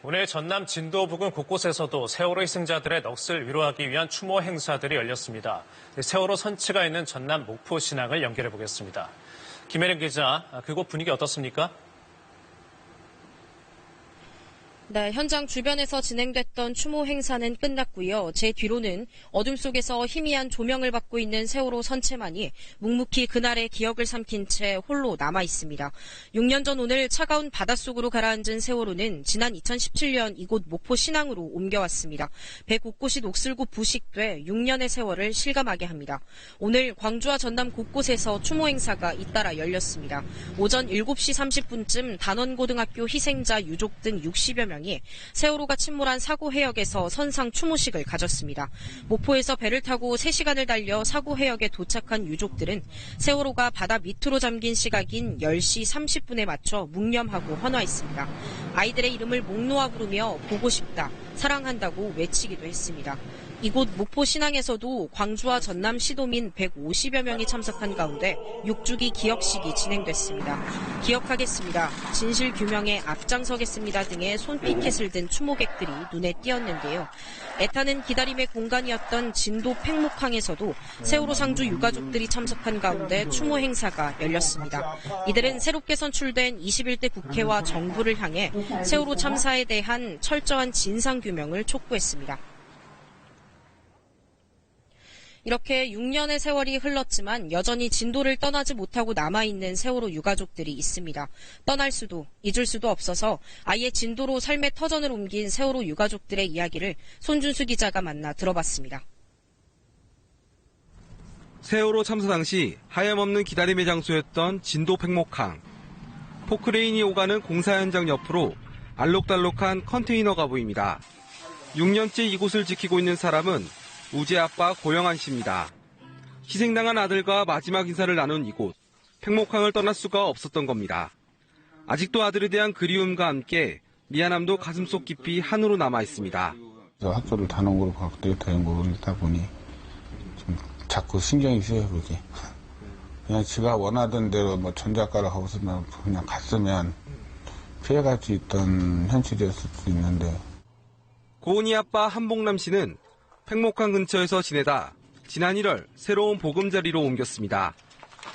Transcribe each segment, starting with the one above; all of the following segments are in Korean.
오늘 전남 진도 부근 곳곳에서도 세월호 희생자들의 넋을 위로하기 위한 추모 행사들이 열렸습니다. 세월호 선치가 있는 전남 목포 신항을 연결해 보겠습니다. 김혜림 기자, 그곳 분위기 어떻습니까? 네, 현장 주변에서 진행됐던 추모 행사는 끝났고요. 제 뒤로는 어둠 속에서 희미한 조명을 받고 있는 세월호 선체만이 묵묵히 그날의 기억을 삼킨 채 홀로 남아 있습니다. 6년 전 오늘 차가운 바닷속으로 가라앉은 세월호는 지난 2017년 이곳 목포 신항으로 옮겨왔습니다. 배 곳곳이 녹슬고 부식돼 6년의 세월을 실감하게 합니다. 오늘 광주와 전남 곳곳에서 추모 행사가 잇따라 열렸습니다. 오전 7시 30분쯤 단원고등학교 희생자 유족 등 60여 명 세월호가 침몰한 사고 해역에서 선상 추모식을 가졌습니다. 목포에서 배를 타고 3시간을 달려 사고 해역에 도착한 유족들은 세월호가 바다 밑으로 잠긴 시각인 10시 30분에 맞춰 묵념하고 헌화했습니다. 아이들의 이름을 목 놓아 부르며 보고 싶다, 사랑한다고 외치기도 했습니다. 이곳 목포 신항에서도 광주와 전남 시도민 150여 명이 참석한 가운데 6주기 기억식이 진행됐습니다. 기억하겠습니다, 진실 규명에 앞장서겠습니다 등의 손피켓을 든 추모객들이 눈에 띄었는데요. 애타는 기다림의 공간이었던 진도 팽목항에서도 세월호 상주 유가족들이 참석한 가운데 추모 행사가 열렸습니다. 이들은 새롭게 선출된 21대 국회와 정부를 향해 세월호 참사에 대한 철저한 진상규명을 촉구했습니다. 이렇게 6년의 세월이 흘렀지만 여전히 진도를 떠나지 못하고 남아있는 세월호 유가족들이 있습니다. 떠날 수도 잊을 수도 없어서 아예 진도로 삶의 터전을 옮긴 세월호 유가족들의 이야기를 손준수 기자가 만나 들어봤습니다. 세월호 참사 당시 하염없는 기다림의 장소였던 진도 팽목항. 포크레인이 오가는 공사 현장 옆으로 알록달록한 컨테이너가 보입니다. 6년째 이곳을 지키고 있는 사람은 우재 아빠 고영한 씨입니다. 희생당한 아들과 마지막 인사를 나눈 이곳, 팽목항을 떠날 수가 없었던 겁니다. 아직도 아들에 대한 그리움과 함께 미안함도 가슴속 깊이 한으로 남아 있습니다. 학교를 단원고로 가고 데이터 연구를 하다 보니 좀 자꾸 신경이 쓰여요, 그게. 그냥 지가 원하던 대로 뭐 전작가를 하고서만 그냥 갔으면 피해갈 수 있던 현실이었을 수 있는데. 고은이 아빠 한봉남 씨는 팽목항 근처에서 지내다 지난 1월 새로운 보금자리로 옮겼습니다.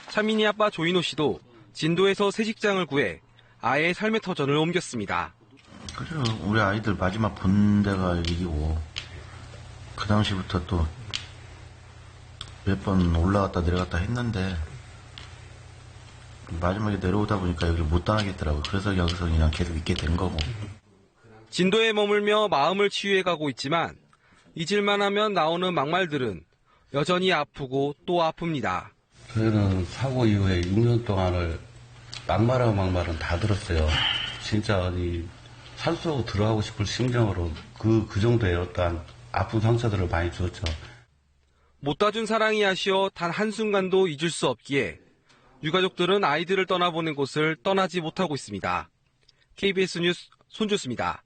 차민이 아빠 조인호 씨도 진도에서 새 직장을 구해 아예 삶의 터전을 옮겼습니다. 그래요. 우리 아이들 마지막 본 데가 여기고 그 당시부터 또 몇 번 올라갔다 내려갔다 했는데 마지막에 내려오다 보니까 여기를 못 당하겠더라고요. 그래서 여기서 그냥 계속 있게 된 거고. 진도에 머물며 마음을 치유해가고 있지만 잊을만 하면 나오는 막말들은 여전히 아프고 또 아픕니다. 저희는 사고 이후에 6년 동안을 막말은 다 들었어요. 진짜 어디 산속으로 들어가고 싶을 심정으로 그 정도의 어떠한 아픈 상처들을 많이 줬죠. 못 따준 사랑이 아쉬워 단 한순간도 잊을 수 없기에 유가족들은 아이들을 떠나보낸 곳을 떠나지 못하고 있습니다. KBS 뉴스 손주수입니다.